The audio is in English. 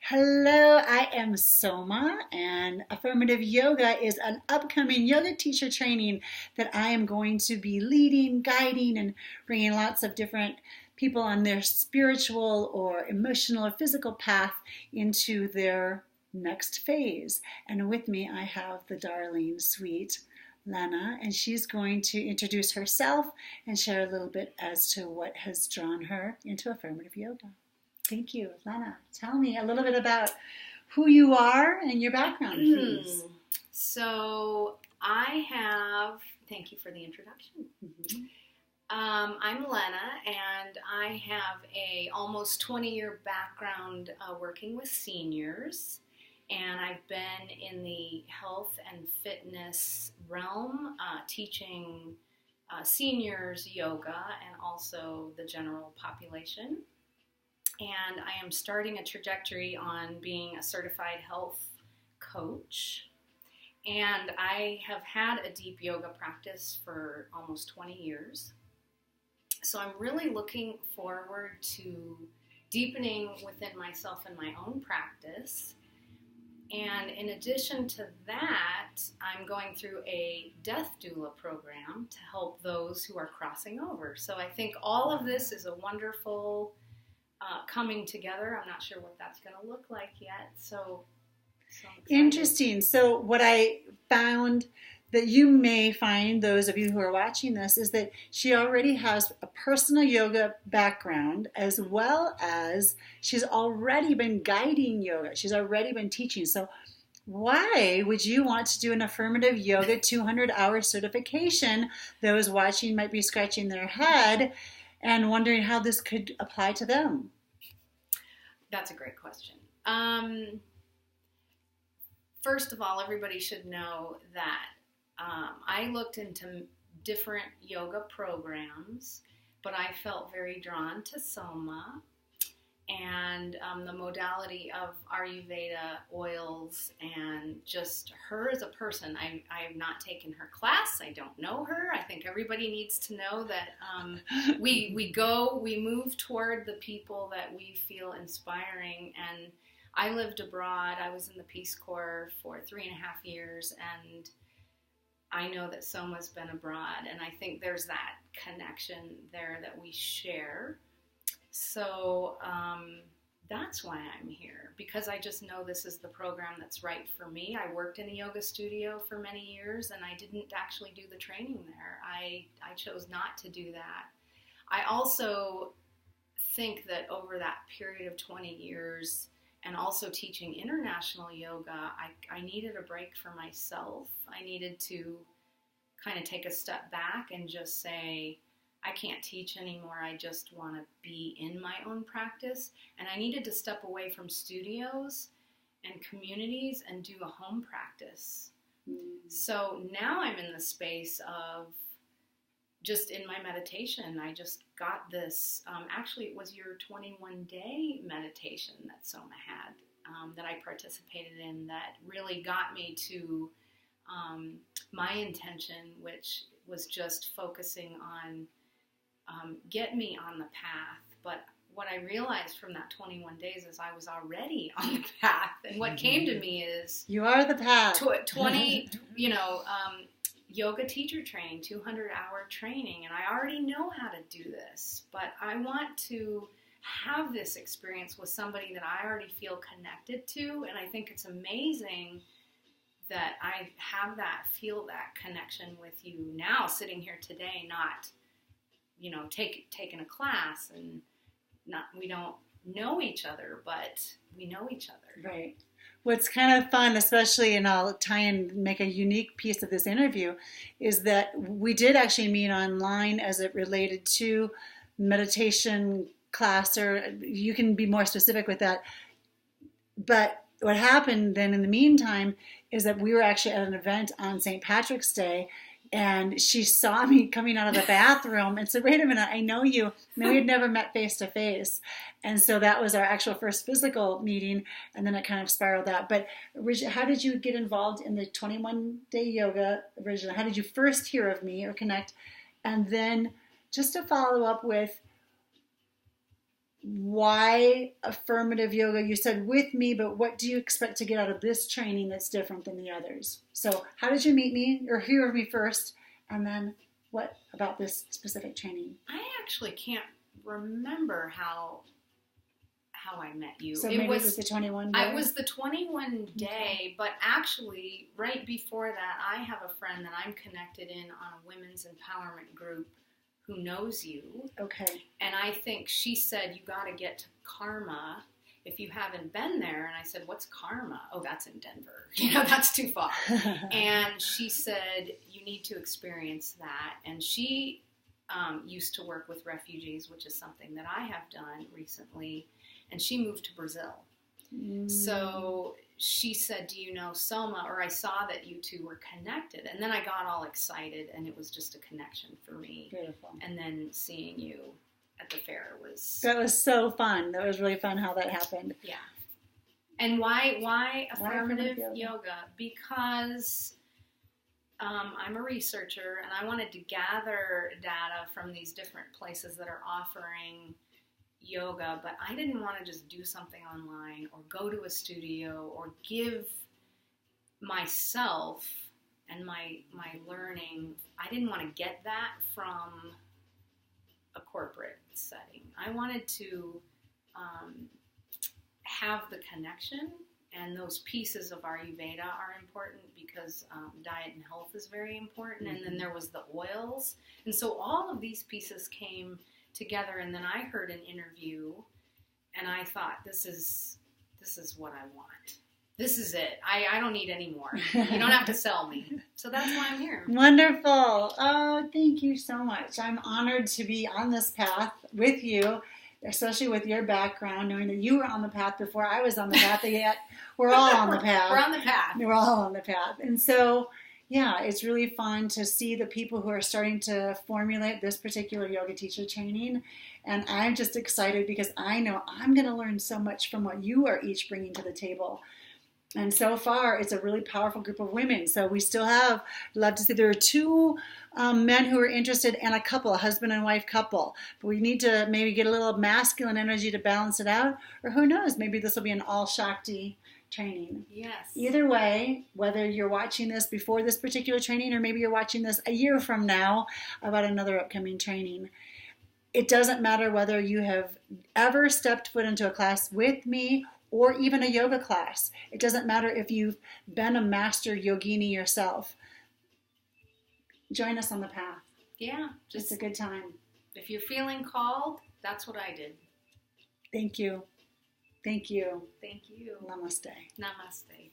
Hello, I am Somah, and Affirmative Yoga is an upcoming yoga teacher training that I am going to be leading, guiding, and bringing lots of different people on their spiritual or emotional or physical path into their next phase. And with me, I have the darling, sweet Lena, and she's going to introduce herself and share a little bit as to what has drawn her into Affirmative Yoga. Thank you. Lena, tell me a little bit about who you are and your background, please. Thank you for the introduction. I'm Lena, and I have a almost 20-year background working with seniors, and I've been in the health and fitness realm, teaching seniors yoga and also the general population. And I am starting a trajectory on being a certified health coach. And I have had a deep yoga practice for almost 20 years. So I'm really looking forward to deepening within myself and my own practice. And in addition to that, I'm going through a death doula program to help those who are crossing over. So I think all of this is a wonderful coming together. I'm not sure what that's going to look like yet. So interesting. So what I found that you may find, those of you who are watching this, is that she already has a personal yoga background, as well as she's already been guiding yoga. She's already been teaching. So why would you want to do an Affirmative Yoga 200-hour certification? Those watching might be scratching their head and wondering how this could apply to them. That's a great question. First of all, everybody should know that I looked into different yoga programs, but I felt very drawn to Somah and the modality of Ayurveda oils, and just her as a person. I have not taken her class. I don't know her. I think everybody needs to know that we move toward the people that we feel inspiring. And I lived abroad. I was in the Peace Corps for 3.5 years, and I know that Somah's been abroad, and I think there's that connection there that we share. So that's why I'm here, because I just know this is the program that's right for me. I worked in a yoga studio for many years, and I didn't actually do the training there. I chose not to do that. I also think that over that period of 20 years, and also teaching international yoga, I needed a break for myself. I needed to kind of take a step back and just say, I can't teach anymore. I just want to be in my own practice. And I needed to step away from studios and communities and do a home practice. So now I'm in the space of just in my meditation. I just got this, actually it was your 21-day meditation that Somah had, that I participated in, that really got me to my intention, which was just focusing on get me on the path. But what I realized from that 21 days is I was already on the path. And what came to me is, you are the path. 20, yoga teacher training, 200-hour training. And I already know how to do this, but I want to have this experience with somebody that I already feel connected to. And I think it's amazing that I feel that connection with you now, sitting here today, not taking a class, and we don't know each other, but we know each other. Right. What's kind of fun, especially, and I'll try and make a unique piece of this interview, is that we did actually meet online as it related to meditation class, or you can be more specific with that. But what happened then in the meantime is that we were actually at an event on St. Patrick's Day, and she saw me coming out of the bathroom and said, wait a minute, I know you. And we had never met face to face. And so that was our actual first physical meeting. And then it kind of spiraled out. But how did you get involved in the 21-day yoga originally? How did you first hear of me or connect? And then just to follow up with, why affirmative yoga? You said with me, but what do you expect to get out of this training that's different than the others? So how did you meet me or hear of me first? And then what about this specific training? I actually can't remember how I met you. So maybe it was the 21 day? I was the 21 day, but actually right before that, I have a friend that I'm connected in on a women's empowerment group who knows you. Okay. And I think she said, you got to get to Karma if you haven't been there. And I said, what's Karma? Oh, that's in Denver. That's too far. And she said, you need to experience that. And she used to work with refugees, which is something that I have done recently. And she moved to Brazil. So she said, do you know Somah? Or I saw that you two were connected. And then I got all excited, and it was just a connection for me. Beautiful. And then seeing you at the fair was... That was so fun. That was really fun how that happened. Yeah. And why affirmative yoga? Because I'm a researcher, and I wanted to gather data from these different places that are offering yoga, but I didn't want to just do something online or go to a studio or give myself and my learning. I didn't want to get that from a corporate setting. I wanted to have the connection, and those pieces of Ayurveda are important because diet and health is very important. And then there was the oils, and so all of these pieces came together. And then I heard an interview, and I thought, this is what I want. This is it. I don't need any more. You don't have to sell me. So that's why I'm here. Wonderful. Oh, thank you so much. I'm honored to be on this path with you, especially with your background, knowing that you were on the path before I was on the path, yet we're all on the path. We're on the path. We're all on the path. And so, yeah, it's really fun to see the people who are starting to formulate this particular yoga teacher training. And I'm just excited because I know I'm going to learn so much from what you are each bringing to the table. And so far, it's a really powerful group of women. So we still have, love to see, there are two men who are interested and a couple, a husband and wife couple. But we need to maybe get a little masculine energy to balance it out. Or who knows, maybe this will be an all Shakti training. Yes. Either way, whether you're watching this before this particular training or maybe you're watching this a year from now about another upcoming training, it doesn't matter whether you have ever stepped foot into a class with me or even a yoga class. It doesn't matter if you've been a master yogini yourself. Join us on the path. Yeah. It's a good time. If you're feeling called, that's what I did. Thank you. Thank you. Thank you. Namaste. Namaste.